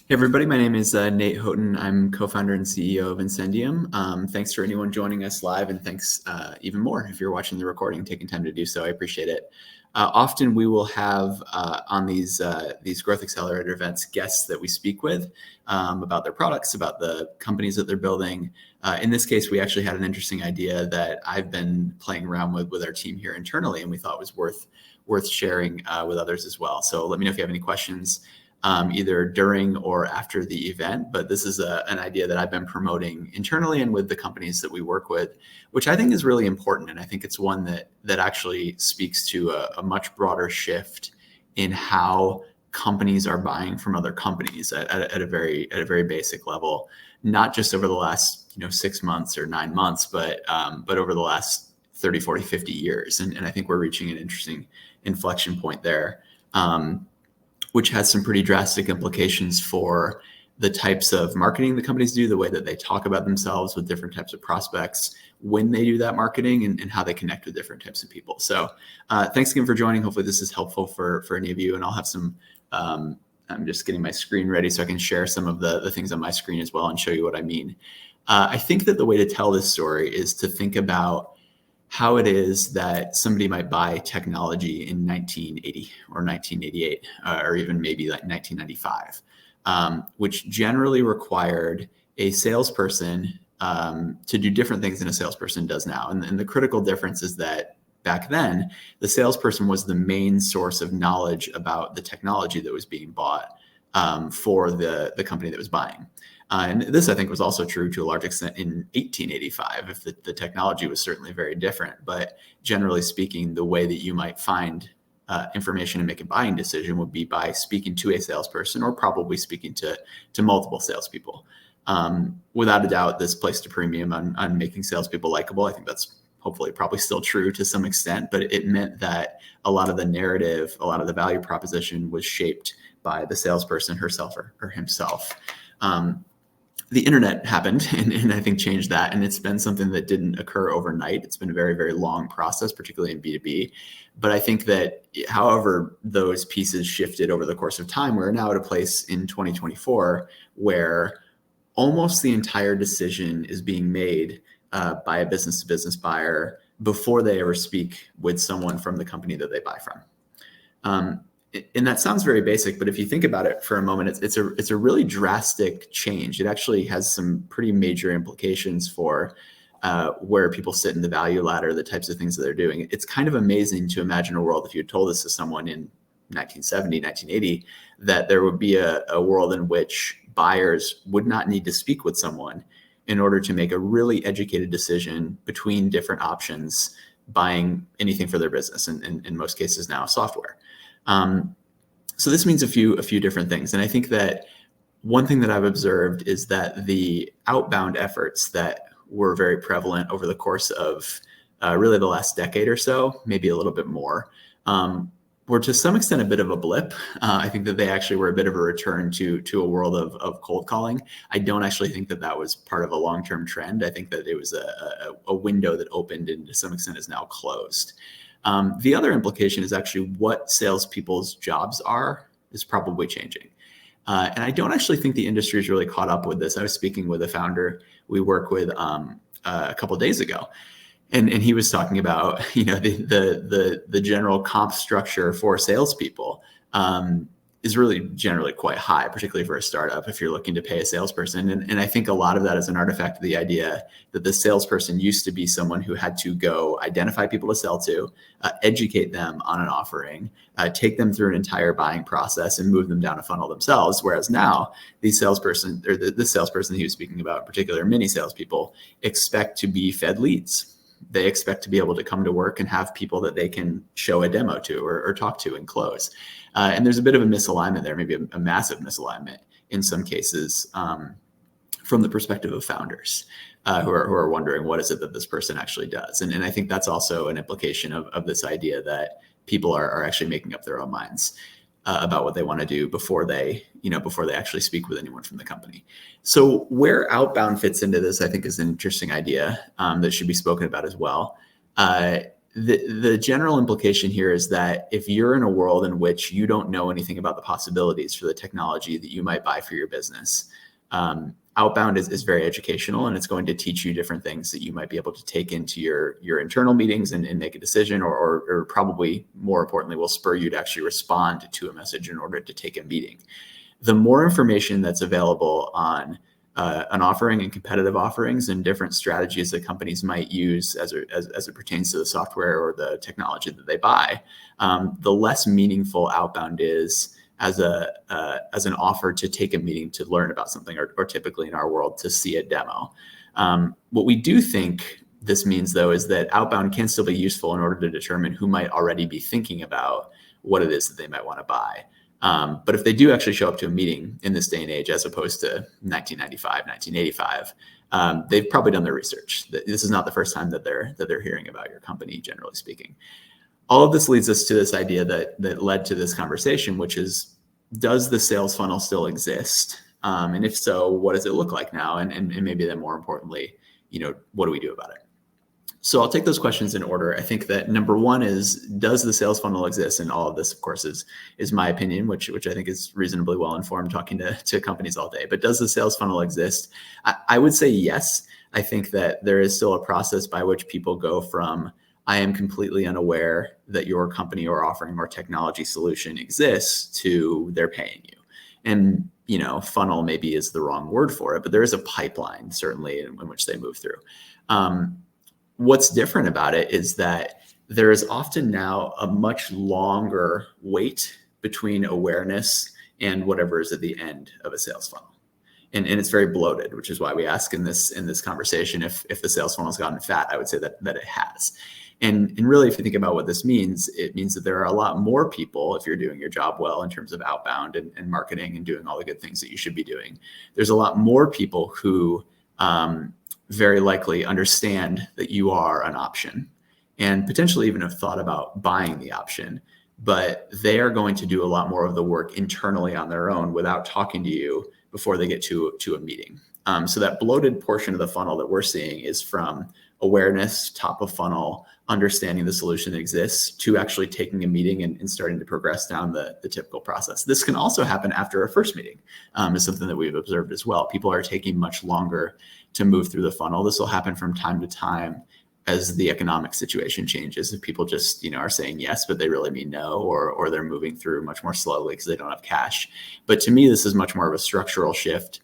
Hey everybody, my name is Nate Houghton. I'm co-founder and CEO of Incendium. Thanks for anyone joining us live, and thanks even more if you're watching the recording, taking time to do so. I appreciate it. Often we will have on these growth accelerator events guests that we speak with about their products, about the companies that they're building. In this case, we actually had an interesting idea that I've been playing around with our team here internally, and we thought was worth sharing with others as well. So let me know if you have any questions either during or after the event. But this is an idea that I've been promoting internally and with the companies that we work with, which I think is really important. And I think it's one that actually speaks to a much broader shift in how companies are buying from other companies at a very basic level, not just over the last 6 months or 9 months, but over the last 30, 40, 50 years. And I think we're reaching an interesting inflection point there. Which has some pretty drastic implications for the types of marketing the companies do, the way that they talk about themselves with different types of prospects when they do that marketing, and how they connect with different types of people. So thanks again for joining. Hopefully this is helpful for any of you, and I'll have some, I'm just getting my screen ready so I can share some of the things on my screen as well and show you what I mean. I think that the way to tell this story is to think about how it is that somebody might buy technology in 1980 or 1988, or even maybe like 1995, which generally required a salesperson to do different things than a salesperson does now. And the critical difference is that back then, the salesperson was the main source of knowledge about the technology that was being bought for the company that was buying. And this, I think, was also true to a large extent in 1885, if the technology was certainly very different. But generally speaking, the way that you might find information and make a buying decision would be by speaking to a salesperson, or probably speaking to multiple salespeople. Without a doubt, this placed a premium on making salespeople likable. I think that's hopefully probably still true to some extent, but it meant that a lot of the narrative, a lot of the value proposition was shaped by the salesperson herself or himself. The internet happened and I think changed that. And it's been something that didn't occur overnight. It's been a very, very long process, particularly in B2B. But I think that however those pieces shifted over the course of time, we're now at a place in 2024 where almost the entire decision is being made by a business to business buyer before they ever speak with someone from the company that they buy from. And that sounds very basic, but if you think about it for a moment, it's a really drastic change. It actually has some pretty major implications for where people sit in the value ladder, the types of things that they're doing. It's kind of amazing to imagine a world, if you had told this to someone in 1970, 1980, that there would be a world in which buyers would not need to speak with someone in order to make a really educated decision between different options, buying anything for their business, and in most cases now software. So this means a few different things. And I think that one thing that I've observed is that the outbound efforts that were very prevalent over the course of really the last decade or so, maybe a little bit more, were to some extent a bit of a blip. I think that they actually were a bit of a return to a world of cold calling. I don't actually think that was part of a long-term trend. I think that it was a window that opened and to some extent is now closed. The other implication is actually what salespeople's jobs are is probably changing. And I don't actually think the industry is really caught up with this. I was speaking with a founder we work with a couple of days ago, and he was talking about the general comp structure for salespeople is really generally quite high, particularly for a startup if you're looking to pay a salesperson. And I think a lot of that is an artifact of the idea that the salesperson used to be someone who had to go identify people to sell to, educate them on an offering, take them through an entire buying process and move them down a funnel themselves. Whereas now these salesperson, or this salesperson he was speaking about in particular, many salespeople expect to be fed leads. They expect to be able to come to work and have people that they can show a demo to or talk to and close. And there's a bit of a misalignment there, maybe a massive misalignment in some cases from the perspective of founders who are wondering, what is it that this person actually does? And I think that's also an implication of this idea that people are actually making up their own minds about what they want to do before they actually speak with anyone from the company. So where outbound fits into this, I think, is an interesting idea that should be spoken about as well. the general implication here is that if you're in a world in which you don't know anything about the possibilities for the technology that you might buy for your business, outbound is very educational, and it's going to teach you different things that you might be able to take into your internal meetings and make a decision, or probably more importantly, will spur you to actually respond to a message in order to take a meeting. The more information that's available on an offering and competitive offerings and different strategies that companies might use as it pertains to the software or the technology that they buy, the less meaningful outbound is as an offer to take a meeting to learn about something, or typically in our world to see a demo. What we do think this means, though, is that outbound can still be useful in order to determine who might already be thinking about what it is that they might want to buy. But if they do actually show up to a meeting in this day and age, as opposed to 1995, 1985, they've probably done their research. This is not the first time that they're hearing about your company, generally speaking. All of this leads us to this idea that led to this conversation, which is, does the sales funnel still exist? And if so, what does it look like now? And maybe then more importantly, what do we do about it? So I'll take those questions in order. I think that number one is, does the sales funnel exist? And all of this, of course, is my opinion, which I think is reasonably well informed talking to companies all day. But does the sales funnel exist? I would say yes. I think that there is still a process by which people go from, I am completely unaware that your company or offering or technology solution exists, to they're paying you. And, funnel maybe is the wrong word for it, but there is a pipeline certainly in which they move through. What's different about it is that there is often now a much longer wait between awareness and whatever is at the end of a sales funnel. And it's very bloated, which is why we ask in this conversation if the sales funnel has gotten fat. I would say that it has. And really, if you think about what this means, it means that there are a lot more people, if you're doing your job well in terms of outbound and marketing and doing all the good things that you should be doing, there's a lot more people who very likely understand that you are an option and potentially even have thought about buying the option, but they are going to do a lot more of the work internally on their own without talking to you before they get to a meeting. So that bloated portion of the funnel that we're seeing is from awareness, top of funnel, understanding the solution that exists, to actually taking a meeting and starting to progress down the typical process. This can also happen after a first meeting, is something that we've observed as well. People are taking much longer to move through the funnel. This will happen from time to time as the economic situation changes. If people just are saying yes, but they really mean no, or they're moving through much more slowly because they don't have cash. But to me, this is much more of a structural shift,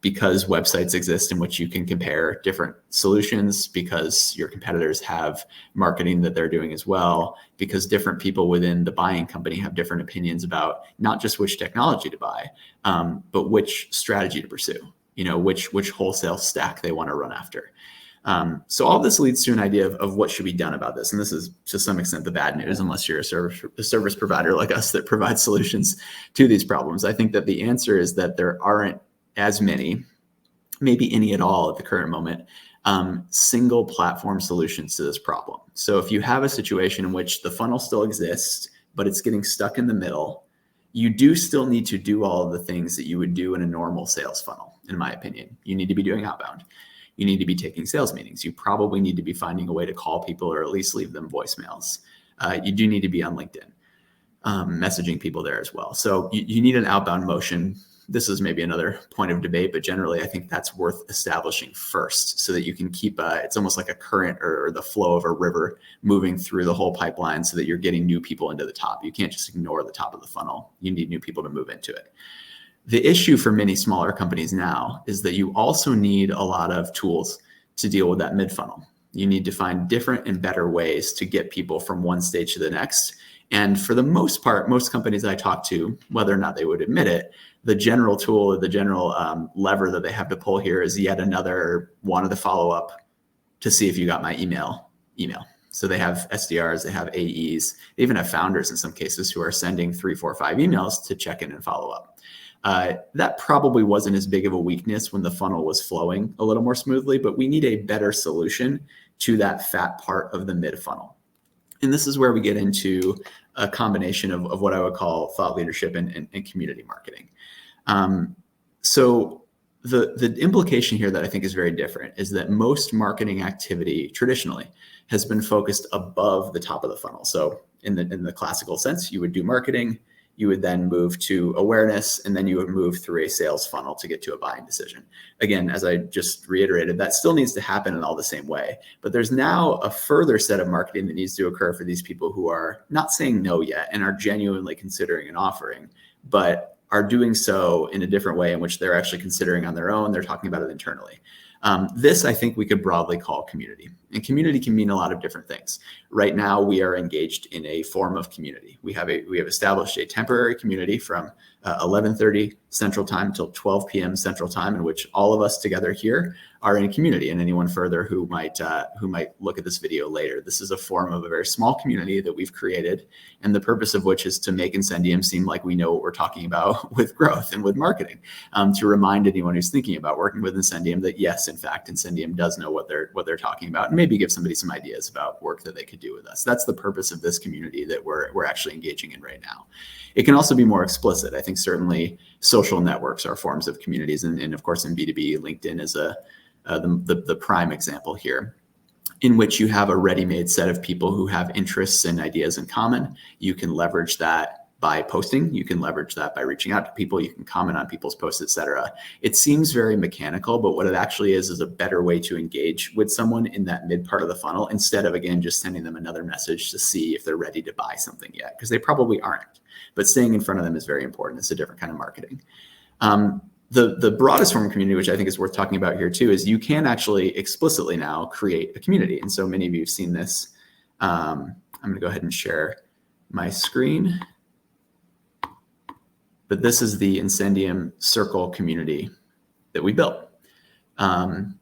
because websites exist in which you can compare different solutions, because your competitors have marketing that they're doing as well, because different people within the buying company have different opinions about not just which technology to buy, but which strategy to pursue, which wholesale stack they want to run after. So all this leads to an idea of what should be done about this. And this is to some extent the bad news, unless you're a service provider like us that provides solutions to these problems. I think that the answer is that there aren't as many, maybe any at all at the current moment, single platform solutions to this problem. So if you have a situation in which the funnel still exists, but it's getting stuck in the middle, you do still need to do all of the things that you would do in a normal sales funnel, in my opinion. You need to be doing outbound. You need to be taking sales meetings. You probably need to be finding a way to call people or at least leave them voicemails. You do need to be on LinkedIn, messaging people there as well. So you need an outbound motion. This is maybe another point of debate, but generally I think that's worth establishing first, so that you can keep it's almost like a current or the flow of a river moving through the whole pipeline, so that you're getting new people into the top. You can't just ignore the top of the funnel. You need new people to move into it. The issue for many smaller companies now is that you also need a lot of tools to deal with that mid funnel. You need to find different and better ways to get people from one stage to the next. And for the most part, most companies I talk to, whether or not they would admit it, the general tool or the general lever that they have to pull here is yet another wanted to follow up to see if you got my email. So they have SDRs, they have AEs, they even have founders in some cases who are sending 3, 4, 5 emails to check in and follow up. That probably wasn't as big of a weakness when the funnel was flowing a little more smoothly, but we need a better solution to that fat part of the mid funnel. And this is where we get into a combination of what I would call thought leadership and community marketing. So The implication here that I think is very different is that most marketing activity traditionally has been focused above the top of the funnel. So in the classical sense, you would do marketing, you would then move to awareness, and then you would move through a sales funnel to get to a buying decision. Again, as I just reiterated, that still needs to happen in all the same way. But there's now a further set of marketing that needs to occur for these people who are not saying no yet and are genuinely considering an offering, but are doing so in a different way in which they're actually considering on their own. They're talking about it internally. This, I think we could broadly call community. And community can mean a lot of different things. Right now, we are engaged in a form of community. We have established a temporary community from 11:30 Central Time until 12 p.m. Central Time, in which all of us together here are in a community. And anyone further who might look at this video later, this is a form of a very small community that we've created, and the purpose of which is to make Incendium seem like we know what we're talking about with growth and with marketing, to remind anyone who's thinking about working with Incendium that yes, in fact, Incendium does know what they're talking about, and maybe give somebody some ideas about work that they could do with us. That's the purpose of this community that we're actually engaging in right now. It can also be more explicit. I think certainly social networks are forms of communities, and of course in B2B, LinkedIn is the prime example here, in which you have a ready-made set of people who have interests and ideas in common. You can leverage that by posting. You can leverage that by reaching out to people. You can comment on people's posts, etc. It seems very mechanical, but what it actually is a better way to engage with someone in that mid part of the funnel, instead of, again, just sending them another message to see if they're ready to buy something yet, because they probably aren't. But staying in front of them is very important. It's a different kind of marketing. The broadest form of community, which I think is worth talking about here too, is you can actually explicitly now create a community. And so many of you have seen this. I'm going to go ahead and share my screen. But this is the Incendium Circle community that we built. And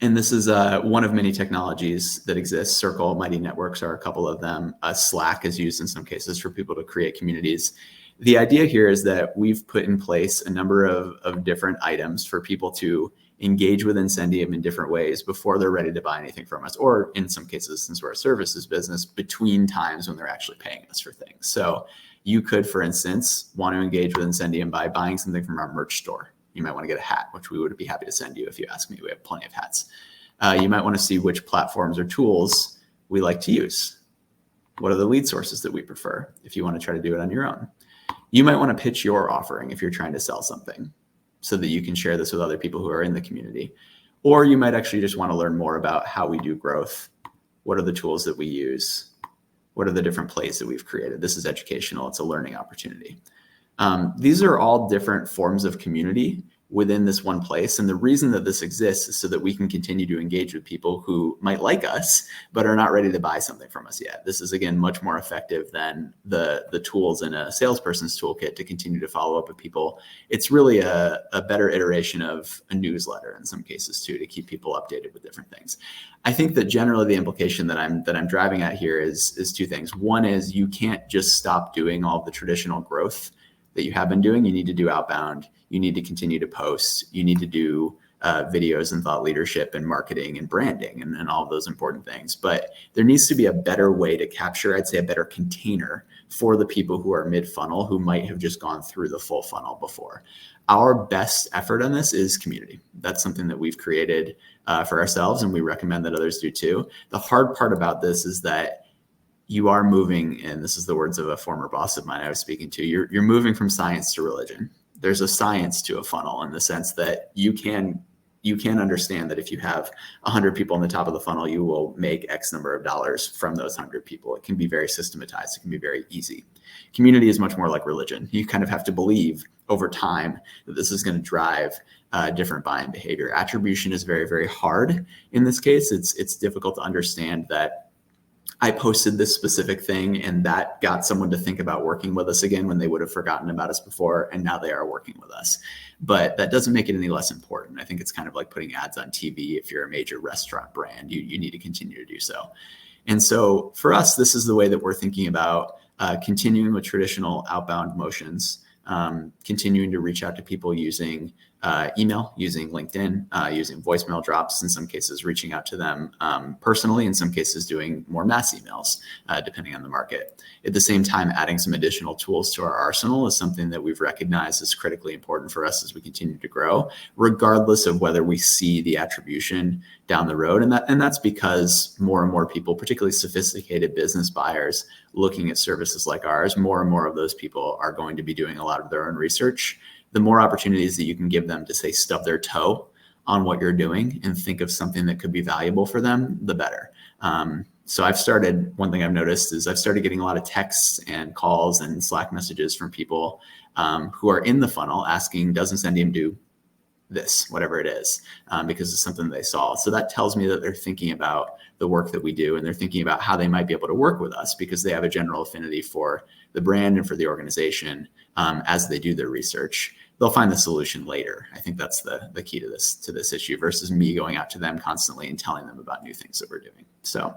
this is one of many technologies that exist. Circle, Mighty Networks are a couple of them. Slack is used in some cases for people to create communities. The idea here is that we've put in place a number of different items for people to engage with Incendium in different ways before they're ready to buy anything from us, or in some cases, since we're a services business, between times when they're actually paying us for things. So you could, for instance, want to engage with Incendium by buying something from our merch store. You might want to get a hat, which we would be happy to send you if you ask me. We have plenty of hats. You might want to see which platforms or tools we like to use. What are the lead sources that we prefer if you want to try to do it on your own? You might want to pitch your offering if you're trying to sell something, so that you can share this with other people who are in the community. Or you might actually just want to learn more about how we do growth. What are the tools that we use? What are the different plays that we've created? This is educational. It's a learning opportunity. These are all different forms of community within this one place. And the reason that this exists is so that we can continue to engage with people who might like us, but are not ready to buy something from us yet. This is, again, much more effective than the tools in a salesperson's toolkit to continue to follow up with people. It's really a better iteration of a newsletter in some cases too, to keep people updated with different things. I think that generally the implication that I'm driving at here is two things. One is you can't just stop doing all the traditional growth that you have been doing. You need to do outbound. You need to continue to post. You need to do videos and thought leadership and marketing and branding and all of those important things. But there needs to be a better way to capture, I'd say, a better container for the people who are mid-funnel who might have just gone through the full funnel before. Our best effort on this is community. That's something that we've created for ourselves, and we recommend that others do too. The hard part about this is that you are moving, and this is the words of a former boss of mine I was speaking to, you're moving from science to religion. There's a science to a funnel in the sense that you can understand that if you have 100 people on the top of the funnel, you will make X number of dollars from those 100 people. It can be very systematized. It can be very easy. Community is much more like religion. You kind of have to believe over time that this is going to drive different buying behavior. Attribution is very, very hard in this case. It's difficult to understand that I posted this specific thing and that got someone to think about working with us again when they would have forgotten about us before, and now they are working with us. But that doesn't make it any less important. I think it's kind of like putting ads on TV. If you're a major restaurant brand, you need to continue to do so. And so for us, this is the way that we're thinking about continuing with traditional outbound motions. continuing to reach out to people using email, using LinkedIn, using voicemail drops, in some cases reaching out to them personally, in some cases doing more mass emails, depending on the market. At the same time, adding some additional tools to our arsenal is something that we've recognized is critically important for us as we continue to grow, regardless of whether we see the attribution down the road. And that's because more and more people, particularly sophisticated business buyers looking at services like ours, more and more of those people are going to be doing a lot of their own research. The more opportunities that you can give them to, say, stub their toe on what you're doing and think of something that could be valuable for them, the better. So one thing I've noticed is I've started getting a lot of texts and calls and Slack messages from people who are in the funnel asking, does Incendium do this, whatever it is, because it's something they saw. So that tells me that they're thinking about the work that we do, and they're thinking about how they might be able to work with us because they have a general affinity for the brand and for the organization as they do their research. They'll find the solution later. I think that's the key to this issue versus me going out to them constantly and telling them about new things that we're doing. So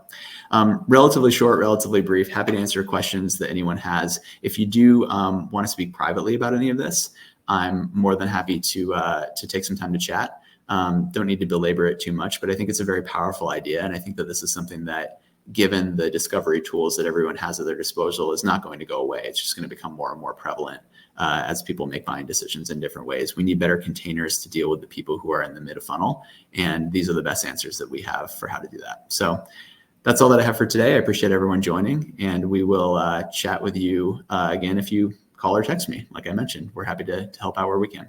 relatively short, relatively brief, happy to answer questions that anyone has. If you do want to speak privately about any of this, I'm more than happy to take some time to chat. Don't need to belabor it too much, but I think it's a very powerful idea. And I think that this is something that, given the discovery tools that everyone has at their disposal, is not going to go away. It's just going to become more and more prevalent as people make buying decisions in different ways. We need better containers to deal with the people who are in the mid of funnel. And these are the best answers that we have for how to do that. So that's all that I have for today. I appreciate everyone joining, and we will chat with you again if you call or text me. Like I mentioned, we're happy to help out where we can.